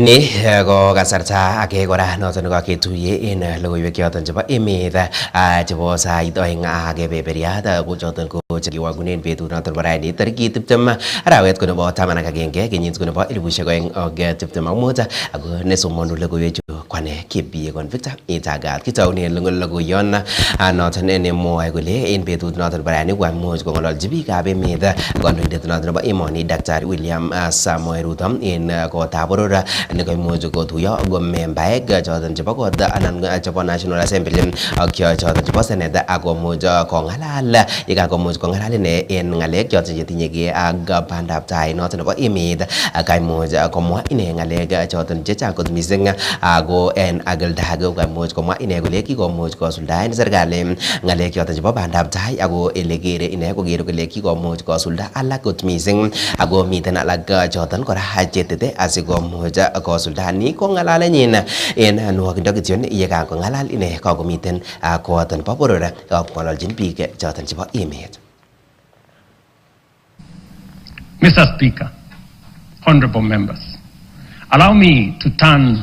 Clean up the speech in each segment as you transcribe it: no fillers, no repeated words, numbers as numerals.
Ni ko kasarta ake kora noton kaketuye en logoiwek choton chebo emet chebo sait oeng ak kebeberiat ko choton ko chekiwagunen betut noton bo raini tarikit 20 arawet ko nebo 11 kenyit ko nebo 2025 ako nesomonu logoiwechu kwane Kipie Victor itagat kitaunen logoiyon noton nemwoe kole en betut noton bo raini komuch kong'ololji biikab emet kandoindet noton nebo emoni Daktari William Samoei Ruto en kotab boror nekoimuch kotuyo ko membaek choton chebo kot anan chebo National Assembly ak choton chebo Senate akomuch kong'alal yekakomuch kong'alal ine en ng'alek choton chetinyegei ak bandab tai noton nebo emet kaimuch komwa ine ng'alek choton chechang kot mising ako en agilda kaimuch komwa ine kole kikomuch kosuldaen serikali ng'alek choton chebo bandab tai ako elekere ine kokere kole kikomuch kosulda alak kot mising ako miten alak choton kora chetete asikomuch kosuldaani ko ng'alalenyin en nwokindo kityon yekan kong'alal ine kakomiten koton bo boror kong'ololjin biik choton chebo emet. Mr. Speaker, honorable members, allow me to turn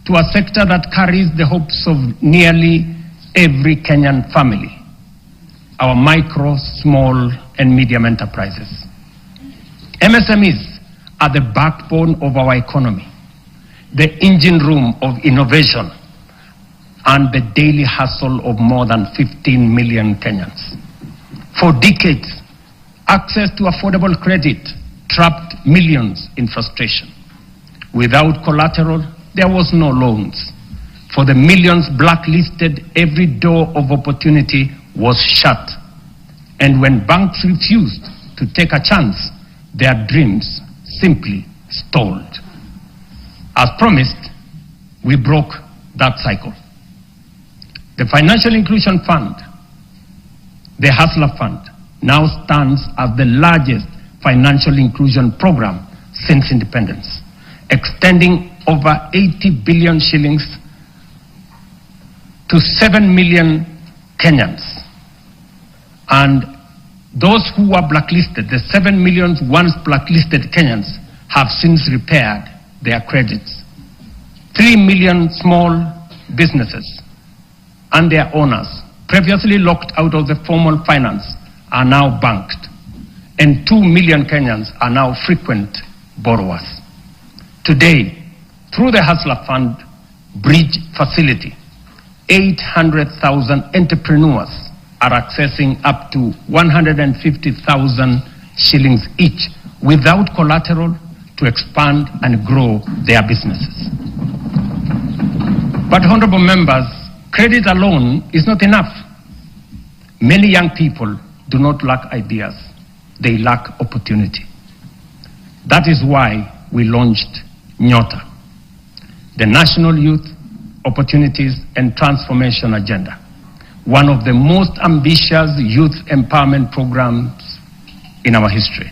to a sector that carries the hopes of nearly every Kenyan family, our micro, small and medium enterprises. MSMEs are the backbone of our economy, the engine room of innovation, and the daily hustle of more than 15 million Kenyans. For decades, access to affordable credit trapped millions in frustration. Without collateral, there was no loans. For the millions blacklisted, every door of opportunity was shut. And when banks refused to take a chance, their dreams simply stalled. As promised, we broke that cycle. The Financial Inclusion Fund, the Hustler Fund, now stands as the largest financial inclusion program since independence, extending over 80 billion shillings to 7 million Kenyans. And those who were blacklisted, the 7 million once blacklisted Kenyans, have since repaired their credits. 3 million small businesses and their owners, previously locked out of the formal finance, are now banked. And 2 million Kenyans are now frequent borrowers. Today, through the Hustler Fund Bridge Facility, 800,000 entrepreneurs are accessing up to 150,000 shillings each without collateral to expand and grow their businesses. But honorable members, credit alone is not enough. Many young people do not lack ideas, they lack opportunity. That is why we launched Nyota, the National Youth Opportunities and Transformation Agenda, one of the most ambitious youth empowerment programs in our history.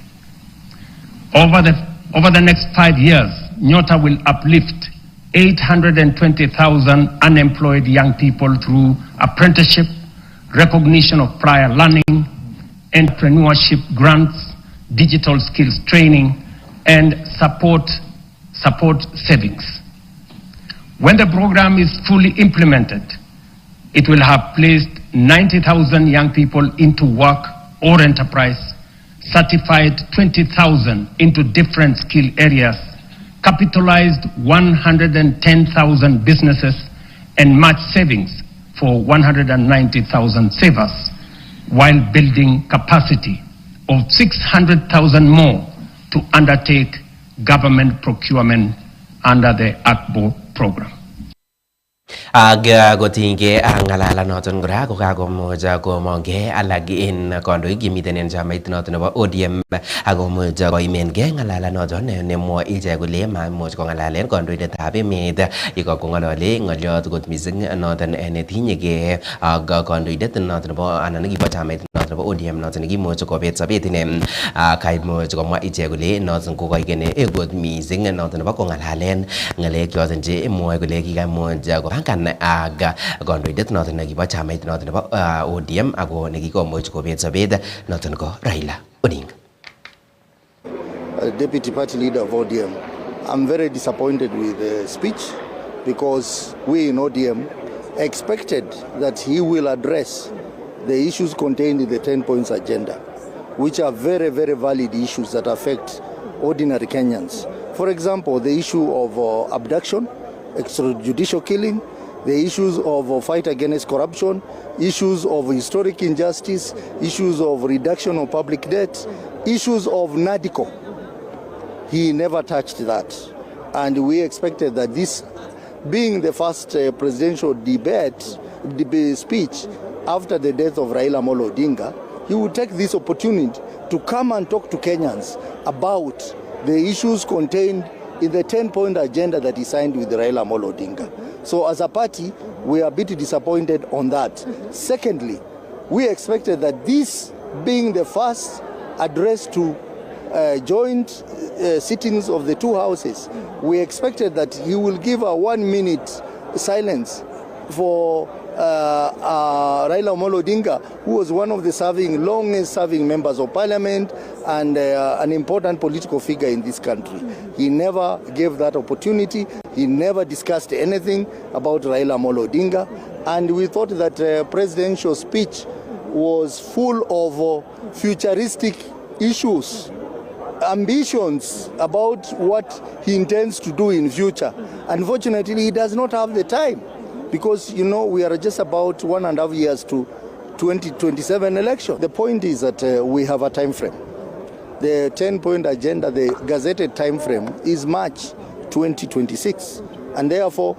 Over the next 5 years, Nyota will uplift 820,000 unemployed young people through apprenticeship, recognition of prior learning, entrepreneurship grants, digital skills training, and support savings. When the program is fully implemented, it will have placed 90,000 young people into work or enterprise, certified 20,000 into different skill areas, capitalized 110,000 businesses, and matched savings for 190,000 savers, while building capacity of 600,000 more to undertake government procurement under the ACBO program. Aga gotinge angalala noton kora ko kakomuch komongke alak en kandoik chemiten en chamait noton nebo ODM akomuch koimengei ngalala noton nemwoe ichek kole maimuch kong'alalen kandoindetab emet yekakong'olole ng'olyot kot mising noton netinyegei ak kandoindet noton nebo anan nekibo chamait noton nebo ODM noton nekimuch kobet sobet ine kaimuch komwa ichek kole noton ko koigene kot mising noton nebo kong'alalen ng'alek choton che mwoe kole kikaimuch kopangan ak kandoindet noton nekibo chamait noton nebo ODM ako nekikomuch kobet sobet noton ko Raila Odinga. Deputy Party Leader of ODM, I'm very disappointed with the speech because we in ODM expected that he will address the issues contained in the 10 points agenda, which are very, very valid issues that affect ordinary Kenyans. For example, the issue of abduction, extrajudicial killing, the issues of fight against corruption, issues of historic injustice, issues of reduction of public debt, issues of NADICO. He never touched that. And we expected that this, being the first presidential debate speech after the death of Raila Amolo Odinga, he would take this opportunity to come and talk to Kenyans about the issues contained in the 10-point agenda that he signed with Raila Amolo Odinga. So as a party, we are a bit disappointed on that. Secondly, we expected that this being the first address to joint sittings of the two houses, we expected that he will give a 1-minute silence for Raila Amolo Odinga, who was one of the longest serving members of parliament and an important political figure in this country. He never gave that opportunity. He never discussed anything about Raila Amolo Odinga, and we thought that presidential speech was full of futuristic issues, ambitions about what he intends to do in future. Unfortunately, he does not have the time, because, you know, we are just about 1.5 years to 2027 election. The point is that we have a time frame. The 10-point agenda, the gazetted time frame, is March 2026. And therefore,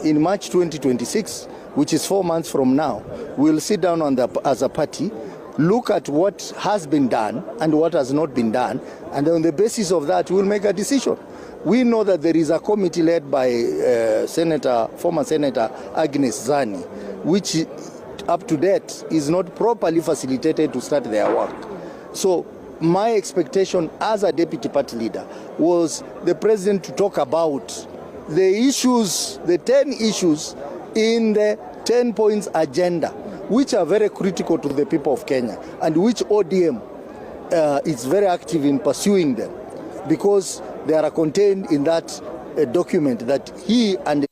in March 2026, which is 4 months from now, we'll sit down as a party, look at what has been done and what has not been done, and on the basis of that, we'll make a decision. We know that there is a committee led by former Senator Agnes Zani, which up to date is not properly facilitated to start their work. So my expectation as a deputy party leader was the president to talk about the issues, the 10 issues in the 10 points agenda, which are very critical to the people of Kenya, and which ODM is very active in pursuing them, because they are contained in that document that he and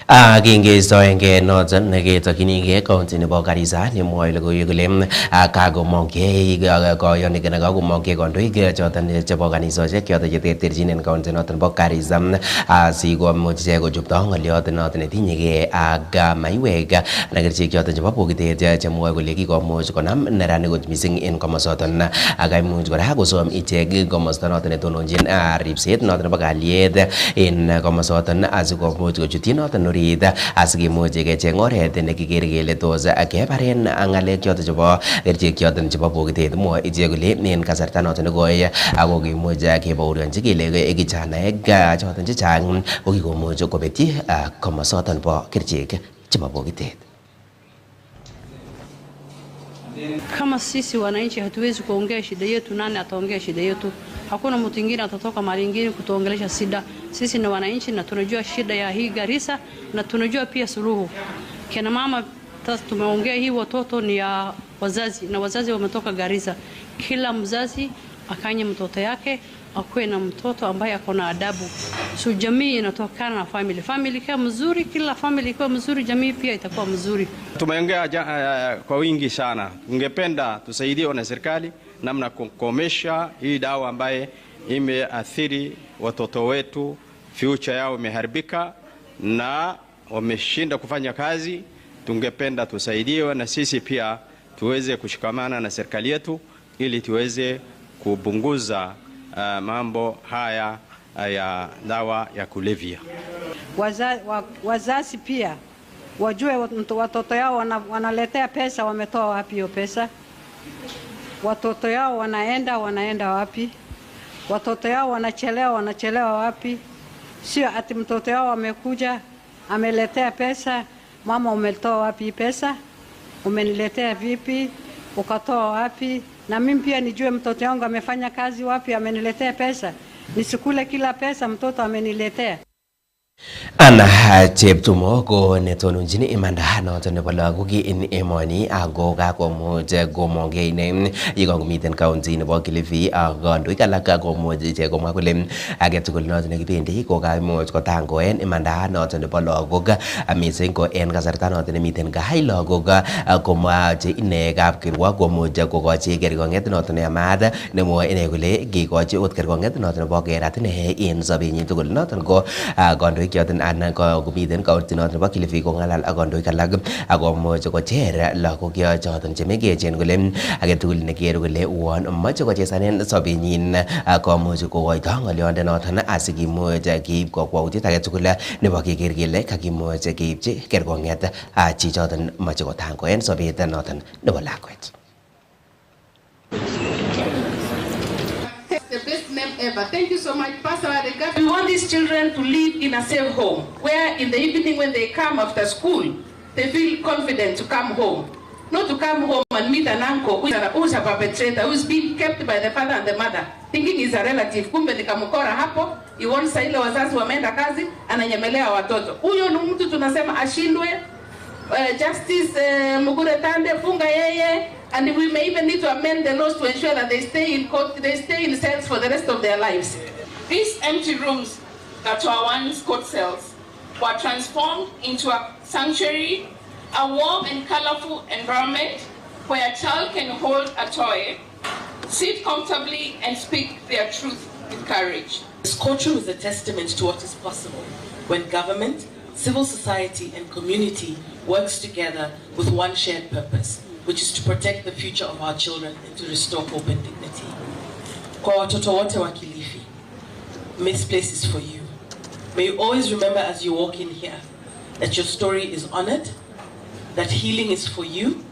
Kingestoenge noton neketokyinige county nebo Garissa nemwoe logoiwek kole kagomongkei koyonik anan kagomongkei kandoik choton chebo kanisosiek choton cheterterchin en county noton nebo Garissa asikomuch ichek kochupto ng'olyot noton netinyegei ak maiwek anan kerichek choton chebo bokitet chemwoe kole kikomuch konam neranik kot missing en komosoton akaimuch kora kosom ichek komosto noton netononjin ripset noton nebo kalyet en komosoton asikomuch kochutyi noton orit asikimuch kecheng oret nekiker kele tos kebaren ng'alek choton chebo kerichek choton chebo bokitet. Mwoe ichek kole en kasarta noton nekoi ako kimuch kebaorionji kele kijanaek choton chechang kokikomuch kobetyi komosoton bo kerichek chebo bokitet. Kama sisi wananchi hatuwezi kuongea shida yetu, nani ataongea shida yetu? Hakuna mtu mwingine atatoka mahali ingine kutuongelesha shida. Sisi ni wananchi na tunajua shida ya hii Garissa na tunajua pia suluhu. Kina mama tumeongea hii watoto ni ya wazazi na wazazi wametoka Garissa. Kila mzazi akanye mtoto yake akuwe na mtoto ambaye ako na adabu. So jamii inatokana na family. Family ikiwa mzuri, kila family ikiwa mzuri, jamii pia itakuwa mzuri. Tumeongea kwa wingi sana. Tungependa tusaidiwe na serikali namna kukomesha hii dawa ambaye imeathiri watoto wetu, future yao imeharibika na wameshinda kufanya kazi. Tungependa tusaidiwe na sisi pia tuweze kushikamana na serikali yetu ili tuweze kupunguza mambo haya ya dawa ya kulevya. Wazazi pia wajue watoto yao wanaletea pesa, wametoa wapi hiyo pesa? Watoto yao wanaenda wapi? Watoto yao wanachelewa wapi? Sio ati mtoto yao amekuja ameletea pesa, mama umetoa wapi pesa? Umeniletea vipi? Ukatoa wapi? Na mimi pia nijue mtoto wangu amefanya kazi wapi, ameniletea pesa. Nisikule kila pesa mtoto ameniletea. Ana cheptumo ko netononjin imanda noton nebo lagok en emoni ako kakomuch komongei ine yekongomiten county nebo Kilifi ak kandoik alak komuch ichek komwa kole age tugul noton nekibendi ko kaimuch kotangoen imanda noton nebo lagok missing ko en kasarta noton nemiten gai lagok komoche ine kapkirwok komuch kokochi kerkong'et noton neyamat nemwoe ine kole kikochi ot kerkong'et noton nebo kerat ine en sobenyin tugul noton ko kandoik choton anan komiten county noton nebo Kilifi kong'alal ak kandoik alak akomuch kocher lagok choton chemengechen kole age tugul nekere kole uon moche kochesanen sobenyin komuch kokoito ng'olionde noton asikimuch keib kokwoutiet age tugul nebo keker kele kakimuch keipchi kerkong'et chichoton moche kotangoen sobet noton nebo lakwet. The best name ever. Thank you so much, Pastor Adega. We want these children to live in a safe home, where in the evening when they come after school, they feel confident to come home. Not to come home and meet an uncle who's a perpetrator, who's being kept by the father and the mother, thinking he's a relative. Kumbe nikamukora hapo, iwonsa ile wazazi wameenda kazi, ananyemelea watoto. Huyo ni mtu tunasema ashindwe, Justice Mugure Tande, funga yeye, and we may even need to amend the laws to ensure that they stay in court, they stay in cells for the rest of their lives. These empty rooms that were once court cells were transformed into a sanctuary, a warm and colorful environment where a child can hold a toy, sit comfortably, and speak their truth with courage. This courtroom is a testament to what is possible when government, civil society, and community works together with one shared purpose, which is to protect the future of our children and to restore hope and dignity. Kwa watoto wote wa Kilifi, this place is for you. May you always remember as you walk in here that your story is honored, that healing is for you,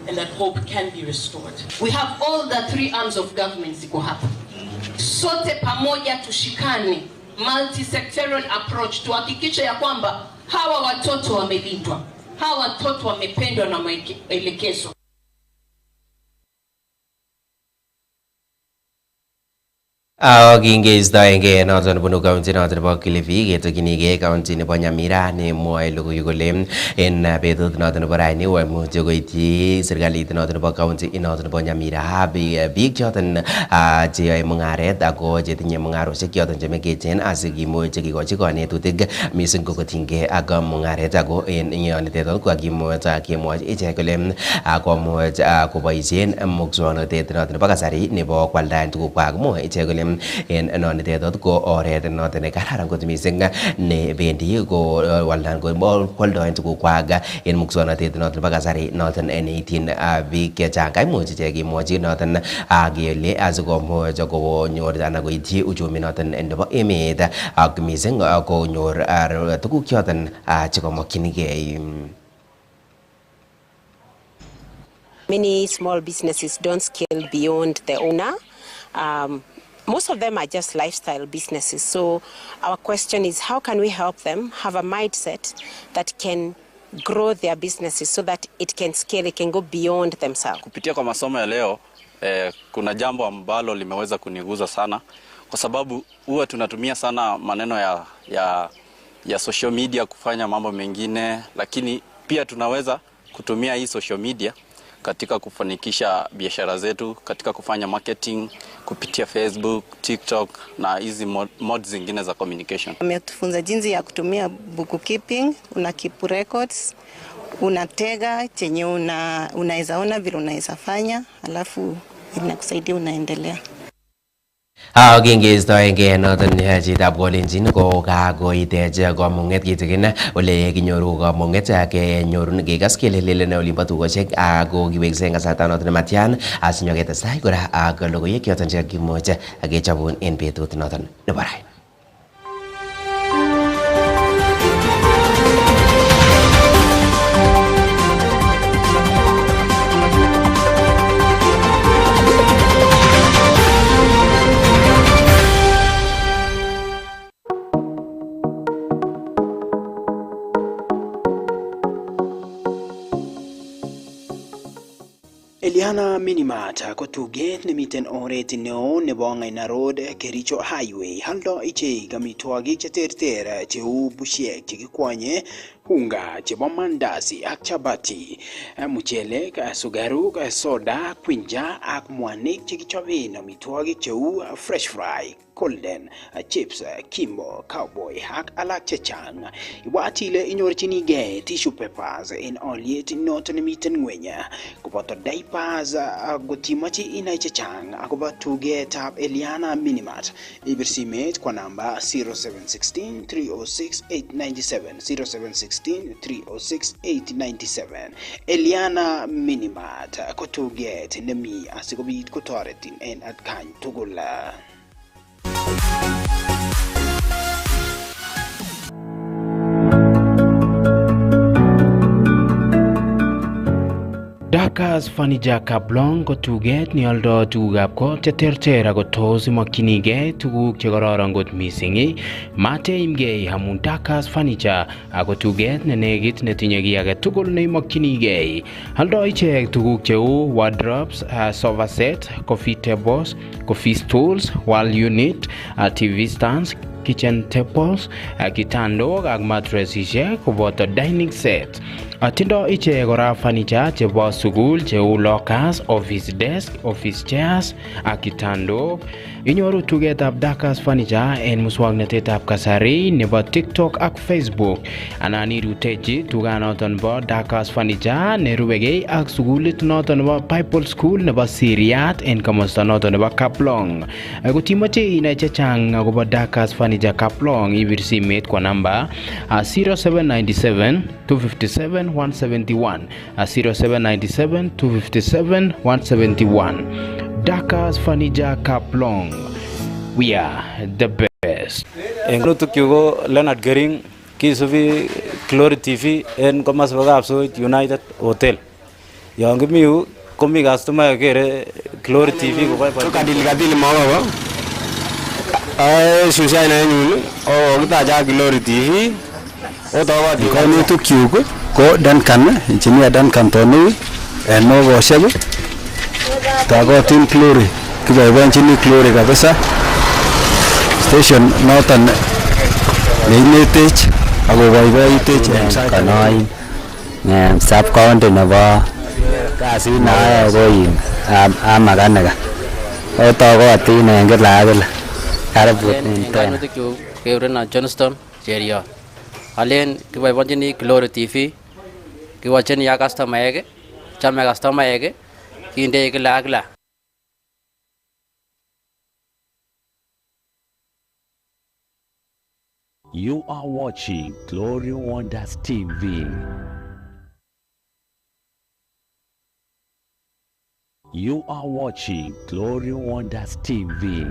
and that hope can be restored. We have all the three arms of government ziko hapa. Sote pamoja tushikane, multi-sectorial approach, tuhakikishe ya kwamba hawa watoto wamelindwa, hawa watoto wamependwa na maelekezo. Kingeistoenge noton bunu county noton nebo Kilifi ketokyinige county nebo Nyamira nemwoe logoiwek kole en betut noton nebo raini koimuch koityi serikalit noton nebo county noton nebo Nyamira biik choton cheyoe mung'aret ako chetinye mung'arosiek choton chemengechen asikimuch kikochi konetutik missing ko kotinygei ak mung'aret ako en yonitet ko kakimuch kemwochi ichek kole komuch koboisien muswoknotet noton nebo kasari nebo kwaldaen tugukwak. Mwoe ichek kole en nonitet ko oret noton nekararan kot missing nebendi ko waldan ko kwaldaen tugukwak en muswoknotet noton nebo kasari noton neityin biik chechang. Kaimuch ichek kemwochi noton kele asikomuch konyor anan koityi uchumi noton nebo emet ak missing konyor tuguk choton chekomokyingei. Many small businesses don't scale beyond the owner. Most of them are just lifestyle businesses. So our question is, how can we help them have a mindset that can grow their businesses so that it can scale, it can go beyond themselves? Kupitia kwa masomo ya leo, kuna jambo ambalo limeweza kuniguza sana kwa sababu huwa tunatumia sana maneno ya social media kufanya mambo mengine, lakini pia tunaweza kutumia hii social media katika kufanikisha biashara zetu, katika kufanya marketing kupitia Facebook, TikTok na hizi modes zingine za communication. Ametufunza jinsi ya kutumia bookkeeping, una keep records, unatega chenye unaweza ona vile unaweza fanya, alafu inakusaidia unaendelea. Kingeistoenge noton chitab Kolenjin ko kakoitech komung'et kitigin ole kinyoru komung'et kenyorun kekas kele lelen olimbo tugoshek ako kiwekse en kasarta noton nematyan asinyoketestai kora ak logoiwek choton chekimuch kechobun en betut noton nebo raini. Eliana Minimart ko tuget nemiten oret neo nebo Ngaina Road Kericho Highway haldo ichek amitwogik cheterter cheu bushek chekikwanye, unga chebo mandazi ak chapati, muchelek, sugaruk, soda, kwinja ak mwanik chekichoben amitwogik cheu fresh fry, golden, chips, kimbo, cowboy ak alak chechang. Ibwat ile inyorchinigei tissue papers en oliet noton nemiten ngweny, koboto diapers gotimache inai chechang akobo tugetab Eliana Minimart. Ibir simet kwa namba 0716 306 897 0716 306 897. Eliana Minimart ko tuget nemi asikobit kotoretin en atkan tugul. Dakas Furniture Kaplong ko tuget ni aldo tugukab kot cheterter ako tos imakchinigei tuguk chekororon kot mising. Mateimgei amun Dakas Furniture ako tuget ne negit netinye kiy age tugul neimokchinigei. Aldo ichek tuguk cheu wardrobes, sofa set, coffee tables, coffee stools, wall unit, TV stands, kitchen tables, kitandok ak mattresses koboto dining set. Atindo ichek kora furniture chebo sukul cheu lockers, office desk, office chairs ak kitandok. Inyoru tugetab Dakas Furniture en muswoknotetab kasari nebo TikTok ak Facebook. Anan irutechi tuganoton bo Dakas Furniture nerubegei ak sukulit noton nebo Bible School nebo Siriat en komosta noton nebo Kaplong. Kotimache inai chechang akobo Dakas Furniture Kaplong, ibir simet kwa namba 0797 257 171 0797 257 171. Dakas Furniture Kaplong. We are the best. Englutuk yugo Leonard Gering kisubi Glory TV en komasbagab so United Hotel. Yang miu komi customer kere Glory TV ko bye. Kadil mawa. Susai na nyulu. Kita ja Glory TV. Tawa di kono tukyugo ko Duncan engineer Duncan Tony en no shabu. Tago team Glory kiboiboenchini Glory kabisa. Station noton neinetech akoboiboitech en kanoi sub county nebo kasit nae koin amakanaka otogo atin en kila kila karibut nten keurena Johnston Cherio alen kiboiboenchini Glory TV kiwacheni ya customer ege chame customer ege kinde kila kila. You are watching Glory Wonders TV. You are watching Glory Wonders TV.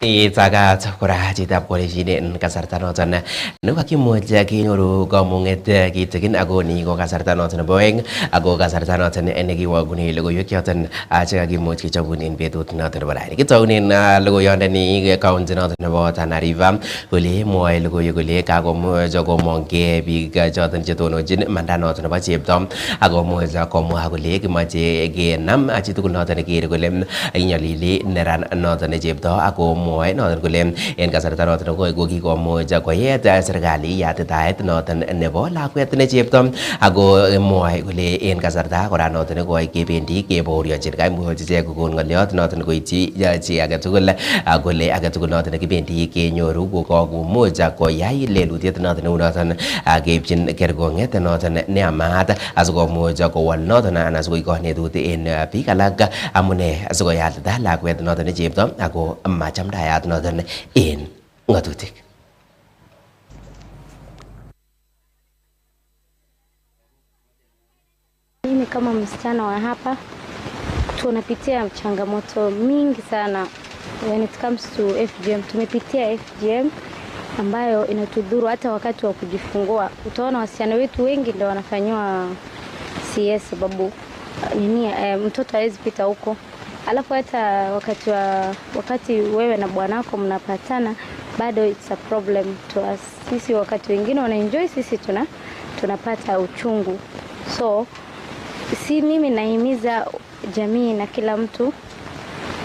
Itagat kora chitab kolejin kasarta noton nekakimuch kenyoru kamunget kitikin ako ni ko kasarta noton nebo oeng ako kasarta noton nekiwagune logoiwek choton chekakimuch kechobun en betut noton nebo rani. Kitounen logoiyondoni county noton nebo Tana River kole mwoe logoiwek kole kakomuch komongkei biik choton chetononjin manda noton nebo chepto akomuch komwa kole kimoche kenam chitugul noton nekere kole inyolili neran noton ne chepto ako mwoe noton kole en kasarta noton ko kikomuch koyet serikali yatitaet noton nebo lakwet ne chepto ako mwoe kole en kasarta kora noton ko kebendi kebaorionjin kaimuch ichek kokon ng'olyot noton koityi chi agetugul kole agetugul noton kibendi kenyoru kokomuch koyai lelutiet noton neu noton keipchin kerkong'et noton neyamat asikomuch kowal noton anan asikoik konetut en biik alak amune asikoyatita lakwet noton ne chepto ako machamdayat noton en ng'atutik. Mimi kama msichana wa hapa tunapitia changamoto mingi sana when it comes to FGM. Tumepitia FGM ambayo inatudhuru hata wakati wa kujifungua. Utaona wasichana wetu wengi ndio wanafanywa CS sababu mtoto hawezi pita huko. Alafu hata wakati wewe na bwanako mnapatana, bado it's a problem to us. Sisi wakati wengine wanaenjoy, sisi tunapata uchungu. So mimi nahimiza jamii na kila mtu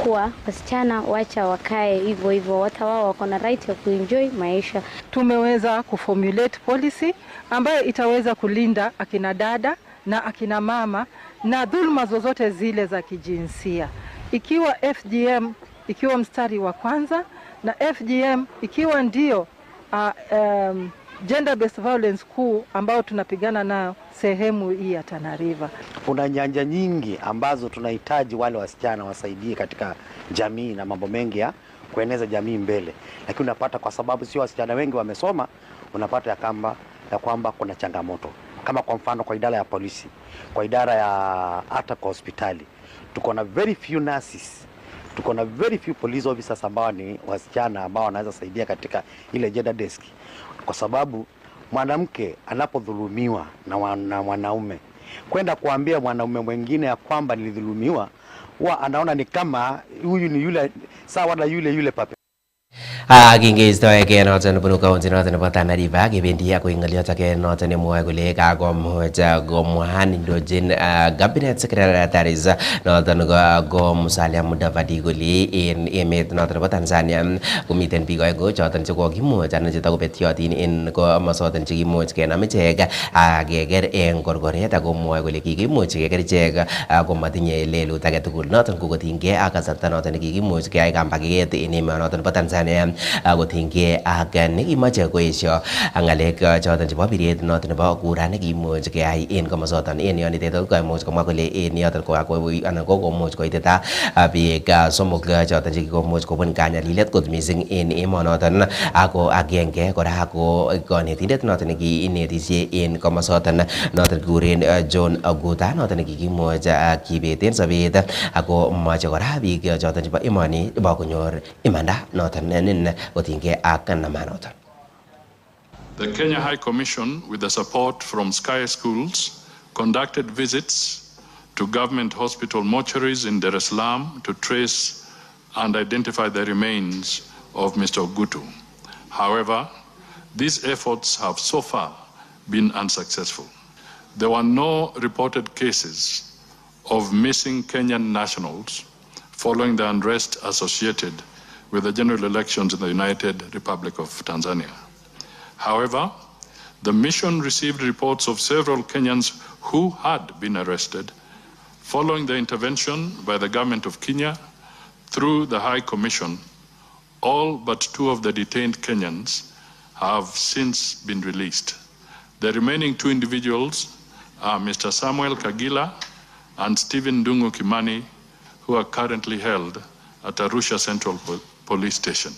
kuwa wasichana wacha wakae hivyo hivyo, hata wao wako na right ya kuenjoy maisha. Tumeweza kuformulate policy ambayo itaweza kulinda akina dada na akina mama na dhulma zozote zile za kijinsia. Ikiwa FGM ikiwa mstari wa kwanza na FGM ikiwa ndio gender based violence kuu ambao tunapigana nayo sehemu hii ya Tana River. Kuna nyanja nyingi ambazo tunahitaji wale wasichana wasaidie katika jamii na mambo mengi ya kueneza jamii mbele. Lakini unapata kwa sababu sio wasichana wengi wamesoma, unapata ya kwamba kuna changamoto. Kama kwa mfano kwa idara ya polisi, kwa idara ya hata kwa hospitali, tuko na very few nurses, tuko na very few police officers ambao ni wasichana ambao wanaweza saidia katika ile gender desk. Kwa sababu mwanamke anapodhulumiwa na mwanaume, kwenda kuambia mwanaume mwingine ya kwamba nilidhulumiwa, huwa anaona ni kama huyu ni yule sawa na yule pape. Kingestoeke noton bunu kaunti noton nebo Tana River kebendi akoi ng'oliot ake noton nemwoe kole kakomuch komwahan indochin cabinet secretaries noton ko Musalia Mudavadi kole en emet noton nebo Tanzania komiten biik oengu choton chekokimuch anan chetakobetyotin en komosoton chekimuch kenam ichek keker en korkoret, ako mwoe kole kikimuch keker ichek komatinye lelut age tugul noton kokotinygei ak kasarta noton nekikimuch keyai kambaket en emonoton nebo Tanzania kotinygei ak nekimache koesio ng'alek choton chebo biret noton nebo kura nekimuch keyai en komosoton. En yonitet koimuch komwa kole en yoton anan kokomuch koitita biik somok choton chekikomuch kobun kanyalilet kot mising en emonoton, ako agenge kora ko konetindet noton nekiinetisie en komosoton noton kikuren John Aguta noton nekikimuch kibet en sobet, ako mache kora biik choton chebo emoni bo konyor imanda noton kotinygei ak namanoton. The Kenya High Commission, with the support from Sky Schools, conducted visits to government hospital mortuaries in Dar es Salaam to trace and identify the remains of Mr. Ogutu. However, these efforts have so far been unsuccessful. There were no reported cases of missing Kenyan nationals following the unrest associated with the general elections in the United Republic of Tanzania. However, the mission received reports of several Kenyans who had been arrested following the intervention by the government of Kenya through the High Commission. All but 2 of the detained Kenyans have since been released. The remaining 2 individuals are Mr. Samuel Kagila and Stephen Dungu Kimani, who are currently held at Arusha Central Police Station.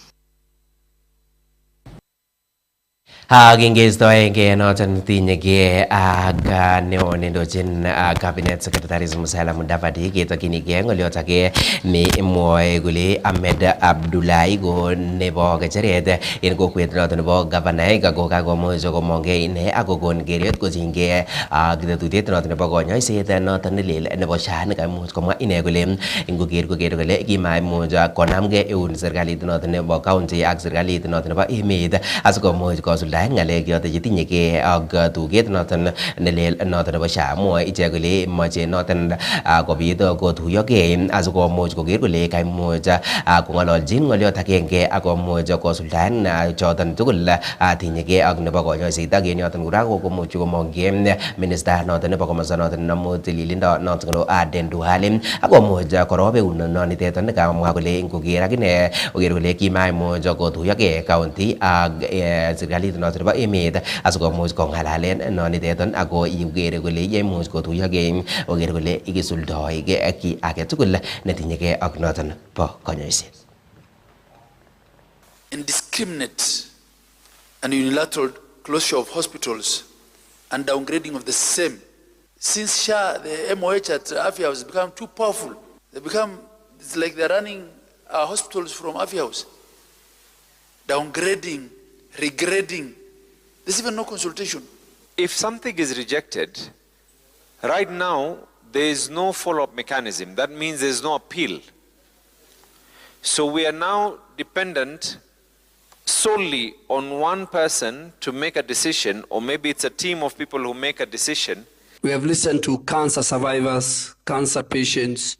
Kingestoenge noton tinyegei ak neo nendochin cabinet secretaries Musalia Mudavadi ketokyinigei ng'oliot age nemwoe kole Ahmed Abdullahi ko nebo kecheret en kokwet noton nebo Gavanaek, ako kakomuch komongei ine ak kokon keret kotinygei ak tetutiet noton nebo konyoiset noton nelel nebo SHA nekaimuch komwa ine kole ngoker kole kimaimuch konamgei eun serikalit noton nebo county ak serikalit noton nebo emet asikomuch kosulda ng'alek yoton chetinyegei ak tuget noton nelel noton nebo SHA. Mwoe ichek kole moche noton kobit kotuyogei asikomuch koker kole kaimuch kong'ololchin ng'oliot agenge akomuch kosuldaen choton tugul tinyegei ak nebo konyoiset. Ak en yoton kora komuch komongei minista noton nebo komosta noton nemu tililindo noton ko Aden Duale akomuch korob eun nonitet nekamwa kole ngoker akine koker kole kimaimuch kotuyogei county ak serikalit noton nebo emet asikomuch kong'alalen nonitet, ako ikere kole yeimuch kotuyogei koker kole ikisuldoe ki age tugul netinyegei ak noton bo konyoiset. Indiscriminate and unilateral closure of hospitals and downgrading of the same. Since SHA, the MOH at Afya House has become too powerful. It's like they're running our hospitals from Afya House. Downgrading, regrading. There's even no consultation. If something is rejected, right now there is no follow-up mechanism. That means there's no appeal. So we are now dependent solely on one person to make a decision, or maybe it's a team of people who make a decision. We have listened to cancer survivors, cancer patients,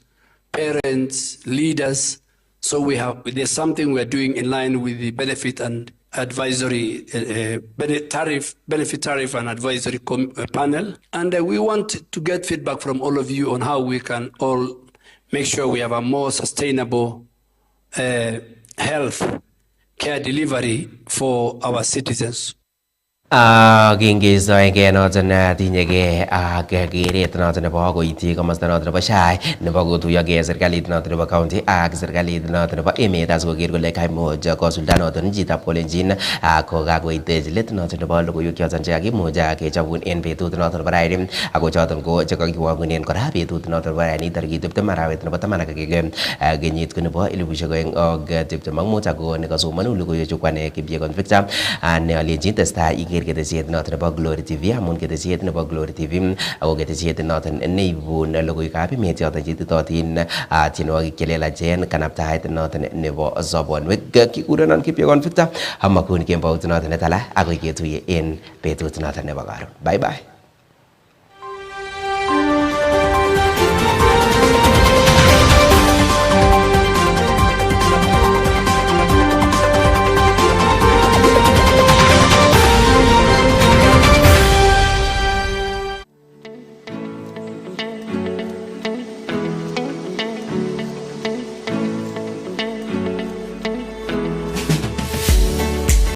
parents, leaders. So there's something we're doing in line with the benefit and advisory benefit tariff and advisory panel. And we want to get feedback from all of you on how we can all make sure we have a more sustainable health care delivery for our citizens. Kingistoenge noton tinyege ak keret noton nebo koityi komosta noton nebo SHA nebo kotuyoge serikalit noton nebo county ak serikalit noton nebo emet asikoker kole kaimuch kosulda noton chitab kolenjin ko kakoitech let noton nebo logoiwek choton chekakimuch kechobun en betut noton nebo raini ako choton ko chekakiwongunen kora betut noton nebo raini tarikit 20 arawet nebo 10 kenyit ko nebo 2025 ako nekasomonu logoiwechu kwane Kipyegon Victor ne alenjin testai ketesiet noton nebo Glory TV amun ketesiet nebo Glory TV ako ketesiet noton neibun logoiwekab emet yoton cheititotin tienwogik chelelachen kanaptaet noton nebo sobonwek. Kikurenon Kipyegon Victor amakun kembout noton netala akoi ketuye en betut noton nebo karon. Bye bye.